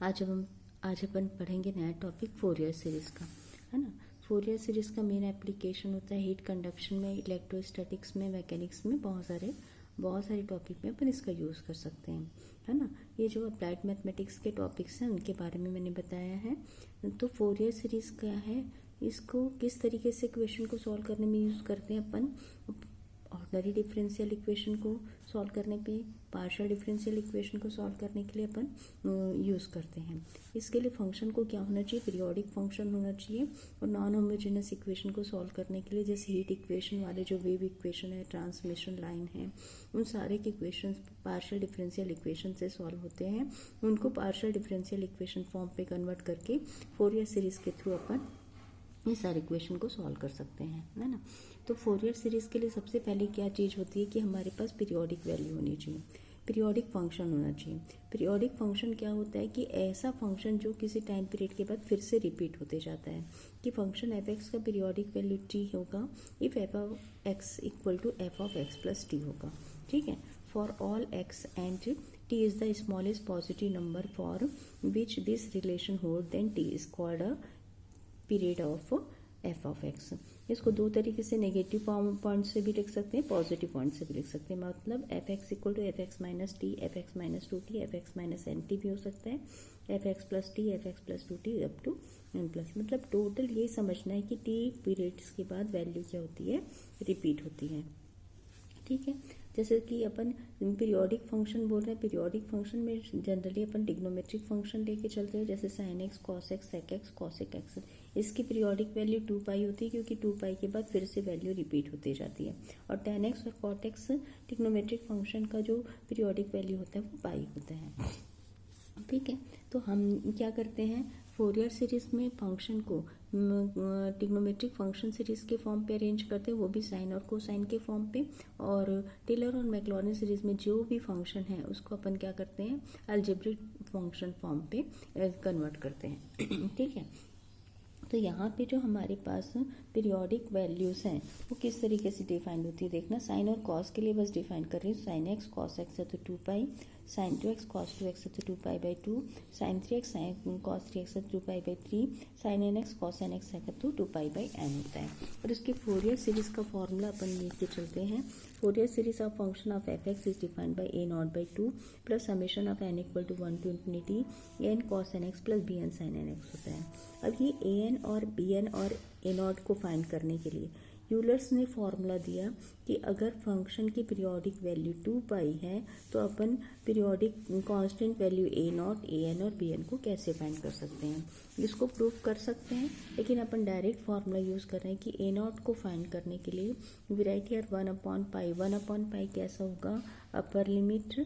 आज अपन पढ़ेंगे नया टॉपिक फोरियर सीरीज़ का, है ना। फोरियर सीरीज़ का मेन एप्लीकेशन होता है हीट कंडक्शन में, इलेक्ट्रोस्टैटिक्स में, मैकेनिक्स में, बहुत सारे टॉपिक में अपन इसका यूज़ कर सकते हैं, है ना। ये जो अप्लाइड मैथमेटिक्स के टॉपिक्स हैं उनके बारे में मैंने बताया है। तो फोरियर सीरीज़ क्या है, इसको किस तरीके से इक्वेशन को सॉल्व करने में यूज़ करते हैं अपन। ऑर्डिनरी डिफरेंशियल इक्वेशन को सॉल्व करने पे, पार्शियल डिफरेंशियल इक्वेशन को सॉल्व करने के लिए अपन यूज़ करते हैं। इसके लिए फंक्शन को क्या होना चाहिए, पीरियोडिक फंक्शन होना चाहिए। और नॉन होमोजेनस इक्वेशन को सॉल्व करने के लिए जैसे हीट इक्वेशन वाले जो वेव इक्वेशन है, ट्रांसमिशन लाइन है, उन सारे के इक्वेशन पार्शियल डिफरेंशियल इक्वेशन से सॉल्व होते हैं। उनको पार्शियल डिफरेंशियल इक्वेशन फॉर्म पे कन्वर्ट करके फोरियर सीरीज़ के थ्रू अपन ये सारे इक्वेशन को सॉल्व कर सकते हैं, है ना। तो फोरियर सीरीज़ के लिए सबसे पहले क्या चीज़ होती है कि हमारे पास पीरियोडिक वैल्यू होनी चाहिए, पीरियोडिक फंक्शन होना चाहिए। पीरियोडिक फंक्शन क्या होता है कि ऐसा फंक्शन जो किसी टाइम पीरियड के बाद फिर से रिपीट होते जाता है। कि फंक्शन एफ एक्स का पीरियोडिक वैल्यू टी होगा if f of x equal to f of x plus t होगा, ठीक है। For all x and t is the smallest positive number for which this relation hold, then t is called a period of f of x. इसको दो तरीके से negative point से भी लिख सकते हैं, पॉजिटिव पॉइंट से भी लिख सकते हैं। मतलब f x equal to f x minus t, f x minus two t, f x minus n t भी हो सकता है, f x plus t, f x plus two t up to n plus. मतलब total ये समझना है कि T periods के बाद वैल्यू क्या होती है, रिपीट होती है, ठीक है। जैसे कि अपन पीरियोडिक फंक्शन बोल रहे हैं, पीरियोडिक फंक्शन में जनरली अपन ट्रिग्नोमेट्रिक फंक्शन लेके चलते हैं, जैसे sine x, cos x, sec x, cosec x. इसकी पीरियोडिक वैल्यू 2 पाई होती है क्योंकि 2 पाई के बाद फिर से वैल्यू रिपीट होती जाती है। और tan एक्स और कॉट एक्स ट्रिग्नोमेट्रिक फंक्शन का जो पीरियोडिक वैल्यू होता है वो पाई होता है, ठीक है। तो हम क्या करते हैं, फोरियर सीरीज में फंक्शन को ट्रिग्नोमेट्रिक फंक्शन सीरीज के फॉर्म पे अरेंज करते हैं, वो भी साइन और कोसाइन के फॉर्म पे। और टेलर और मैक्लॉरिन सीरीज में जो भी फंक्शन है उसको अपन क्या करते हैं, अलजेब्रिक फंक्शन फॉर्म पे कन्वर्ट करते हैं, ठीक है। तो यहाँ पे जो हमारे पास पीरियोडिक वैल्यूज हैं वो किस तरीके से डिफाइंड होती है, देखना। साइन और कॉस के लिए बस डिफाइन कर रही हूँ, साइन एक्स कॉस एक्स है तो 2 पाई, साइन 2x कॉस 2x है तो 2 pi by 2, sine 3x sine cos 3x है तो 2 pi by 3, sine N x cos N x है तो 2 पाई बाई एन होता है। और इसके फोरियर सीरीज का फॉर्मूला अपन लेके चलते हैं। Fourier series of function of f x is defined by a naught by 2 plus summation of n equal to 1 to infinity n cos N x plus b n sine N x होता है। अब ये a N और B n और a not को find करने के लिए यूलर्स ने फॉर्मूला दिया कि अगर फंक्शन की पीरियोडिक वैल्यू 2 पाई है तो अपन periodic constant value A naught, A N और बी एन को कैसे फाइंड कर सकते हैं। इसको प्रूव कर सकते हैं, लेकिन अपन डायरेक्ट फॉर्मूला यूज़ कर रहे हैं कि ए नॉट को फाइंड करने के लिए वी राइट हियर 1/पाई। 1/पाई कैसा होगा, अपर limit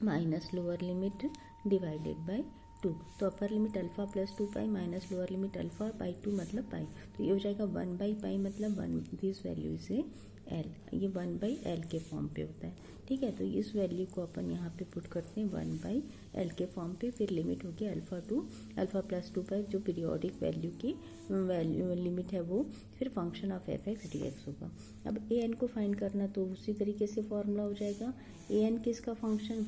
minus lower limit divided by 2। तो upper limit alpha plus 2 pi minus lower limit alpha by 2 मतलब पाई। तो ये हो जाएगा 1/पाई मतलब 1 दिस वैल्यू इज एल, ये 1/एल के फॉर्म पे होता है, ठीक है। तो इस वैल्यू को अपन यहाँ पे पुट करते हैं 1/एल के फॉर्म पे, फिर लिमिट हो गया अल्फा टू अल्फा प्लस 2 पाई जो पीरियोडिक वैल्यू की वैल्यू लिमिट है वो, फिर function of f X D x होगा। अब ए एन को फाइंड करना तो उसी तरीके से फॉर्मूला हो जाएगा। ए एन किसका फंक्शन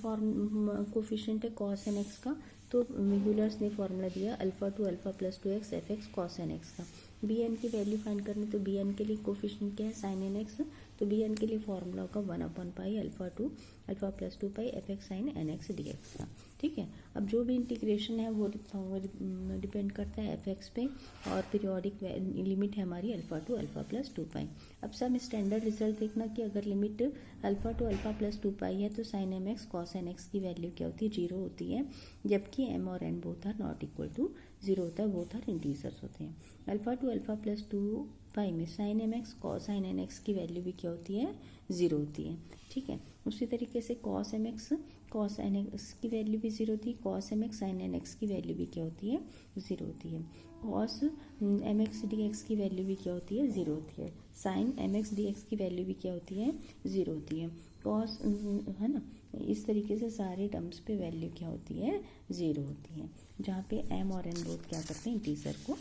कोफिशिएंट है, कॉस एन एक्स का। तो यूलर्स ने फॉर्मूला दिया alpha to alpha plus 2x F x cos N X का। बी एन की वैल्यू फाइंड करनी, तो बी एन के लिए कोफिशिएंट क्या है, साइन एन एक्स। तो बी एन के लिए फॉर्मूला होगा 1/पाई alpha to alpha plus 2 pi F X sine N x D x का, ठीक है। अब जो भी इंटीग्रेशन है वो डिपेंड करता है एफ एक्स पे, और पीरियोडिक लिमिट है हमारी alpha to alpha plus 2 pi. अब सब स्टैंडर्ड रिजल्ट देखना कि अगर limit alpha to alpha plus 2 pi है तो sine m x cos N x की वैल्यू क्या होती है, 0 होती है, जबकि एम और n both are not equal to 0 होता है, बोथ आर इंटीजर्स होते हैं। Alpha to alpha plus 2 pi में sine m x cos sine N x की वैल्यू भी क्या होती है, 0 होती है, ठीक है। उसी तरीके से cos m x cos N x की वैल्यू भी 0 होती है, cos m x sine N x की वैल्यू भी क्या होती है, 0 होती है। Cos m x D x की वैल्यू भी क्या होती है, 0 होती है। Sine m x D x की वैल्यू भी क्या होती है, 0 होती है। कॉस, है ना, इस तरीके से सारे टर्म्स पे वैल्यू क्या होती है, 0 होती है, जहाँ पे एम और एन बोथ क्या करते हैं, इंटीजर को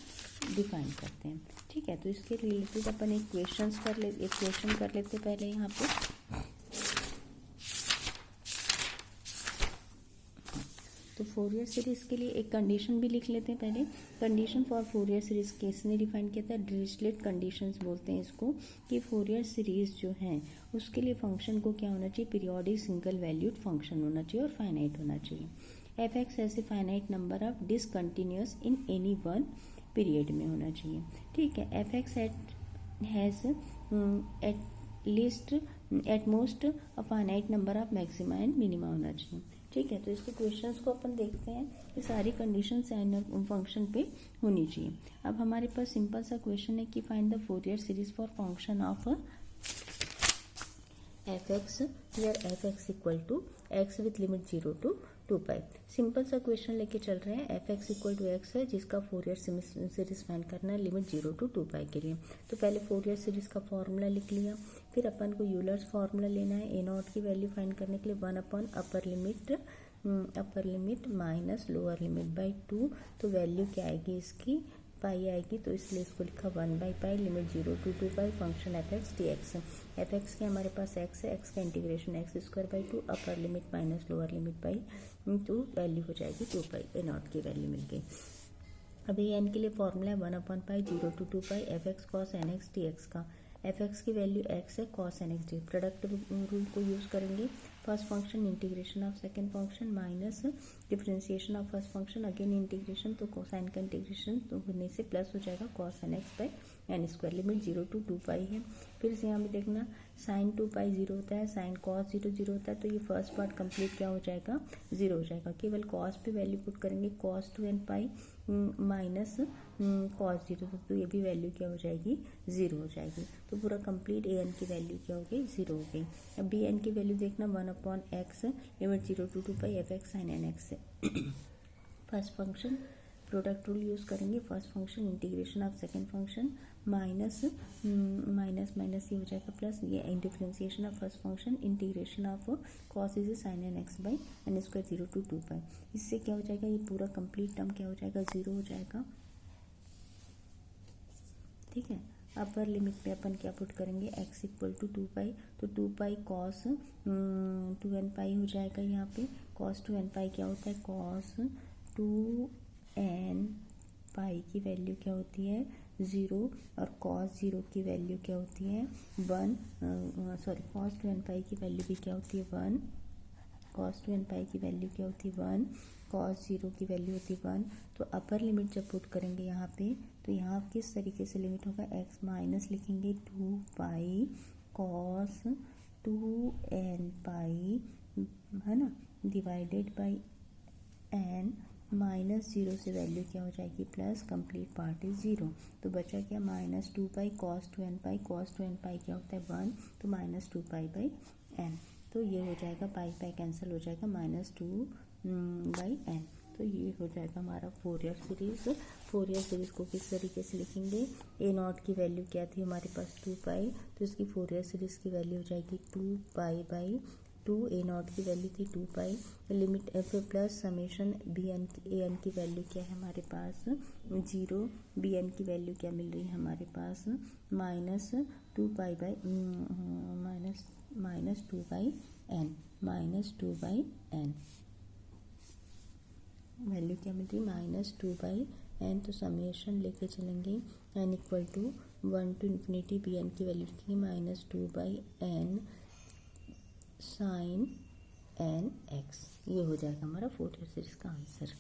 डिफाइन करते हैं, ठीक है। तो इसके रिलेटेड अपन एक क्वेश्चन कर लेते पहले यहाँ पे। तो फोरियर सीरीज के लिए एक कंडीशन भी लिख लेते हैं पहले। कंडीशन फॉर फोरियर सीरीज किसने डिफाइन किया था? डिरिचलेट कंडीशंस बोलते हैं इसको, कि फोरियर सीरीज जो है उसके लिए फंक्शन को क्या होना चाहिए? पीरियोडिक सिंगल वैल्यूड फंक्शन होना चाहिए और फाइनाइट होना चाहिए। एफ एक्स ऐसे finite number of discontinuous in any one period में होना चाहिए। ठीक है, f x has at least at most a finite number of maxima and minima होना चाहिए। ठीक है, तो इसके क्वेश्चंस को अपन देखते हैं कि सारी कंडीशन फंक्शन पे होनी चाहिए। अब हमारे पास सिंपल सा क्वेश्चन है कि find the Fourier series for function of f x where f x equal to x with limit 0 to 2 pi. Simple सा क्वेश्चन लेके चल रहे हैं। F x equal to x है जिसका फोरियर सीरीज फाइंड करना है लिमिट 0 to 2 पाई के लिए। तो पहले फोरियर सीरीज का फॉर्मूला लिख लिया, फिर अपन को यूलर्स फॉर्मूला लेना है ए नॉट की वैल्यू फाइंड करने के लिए 1 upon upper limit minus lower limit by 2। तो वैल्यू क्या आएगी इसकी? पाई आएगी, तो इसलिए इसको लिखा 1/पाई limit 0 to 2 pi function F X D X. F X के हमारे पास एक्स है, एक्स का integration X square by 2 upper limit minus lower limit by 2 value हो जाएगी 2 पाई। ए नॉट की वैल्यू मिल गई। अब ए एन के लिए फॉर्मूला है 1/पाई 0 to 2 pi F x cos N x D x का। एफ एक्स की वैल्यू एक्स है, cos N x d. Product rule को यूज करेंगे। First function integration of second function minus differentiation of first function, again integration, तो cosine का integration तो होने से प्लस हो जाएगा cos N x by N square. Limit 0 to 2 pi है। फिर से यहाँ पे देखना साइन 2 पाई 0 होता है, साइन कॉस 0 0 होता है, तो ये फर्स्ट पार्ट कंप्लीट क्या हो जाएगा? 0 हो जाएगा। केवल कॉस पे वैल्यू पुट करेंगे, cos 2n pi minus cos 0, तो ये भी वैल्यू क्या हो जाएगी? 0 हो जाएगी। तो पूरा कंप्लीट ए एन की वैल्यू क्या हो गई? 0 हो गई। अब बी एन की वैल्यू देखना 1/x limit 0 to 2 pi F X sine N X से। First function product rule use करेंगे। First function integration of second function minus minus ये हो जाएगा प्लस, ये differentiation of first function integration of cos is sine N x by N square 0 to 2 pi. इससे क्या हो जाएगा? ये पूरा कंप्लीट टर्म क्या हो जाएगा? 0 हो जाएगा। ठीक है, अपर लिमिट पे अपन क्या पुट करेंगे? x इक्वल टू 2 पाई, तो 2 पाई कॉस 2n पाई हो जाएगा। यहाँ पे कॉस 2n पाई क्या होता है? कॉस 2n पाई की वैल्यू क्या होती है? 0, और कॉस 0 की वैल्यू क्या होती है? 1। कॉस 2n पाई की वैल्यू भी क्या होती है? 1। कॉस 2n पाई की वैल्यू क्या होती है? 1। कॉस 0 की वैल्यू होती है 1। तो अपर लिमिट जब पुट करेंगे यहाँ पे, तो यहाँ किस तरीके से लिमिट होगा? x माइनस लिखेंगे 2 पाई कॉस 2n पाई, है ना, डिवाइडेड बाई n माइनस 0 से वैल्यू क्या हो जाएगी? Plus, complete part is 0। तो बचा क्या? माइनस 2 पाई कॉस 2n पाई। कॉस 2n पाई क्या होता है? 1, तो माइनस 2 पाई बाई n। तो ये हो जाएगा, पाई पाई कैंसिल हो जाएगा, माइनस 2 बाई n। तो ये हो जाएगा हमारा फोरियर सीरीज। फोरियर सीरीज को किस तरीके से लिखेंगे? ए नॉट की वैल्यू क्या थी हमारे पास? 2 पाई, तो इसकी फोरियर सीरीज की वैल्यू हो जाएगी 2 पाई बाई 2। ए नॉट की वैल्यू थी 2 pi, limit F plus summation B N A N की वैल्यू क्या है हमारे पास? 0। बी एन की वैल्यू क्या मिल रही है हमारे पास? Minus 2 pi by minus 2 by N, minus 2 by N value क्या मिल रही? Minus 2 by N. तो समेशन लेके चलेंगे N equal to 1 to infinity B N की वैल्यू लिखेंगे minus 2 by n sine N x. ये हो जाएगा हमारा फोरियर सीरीज का आंसर।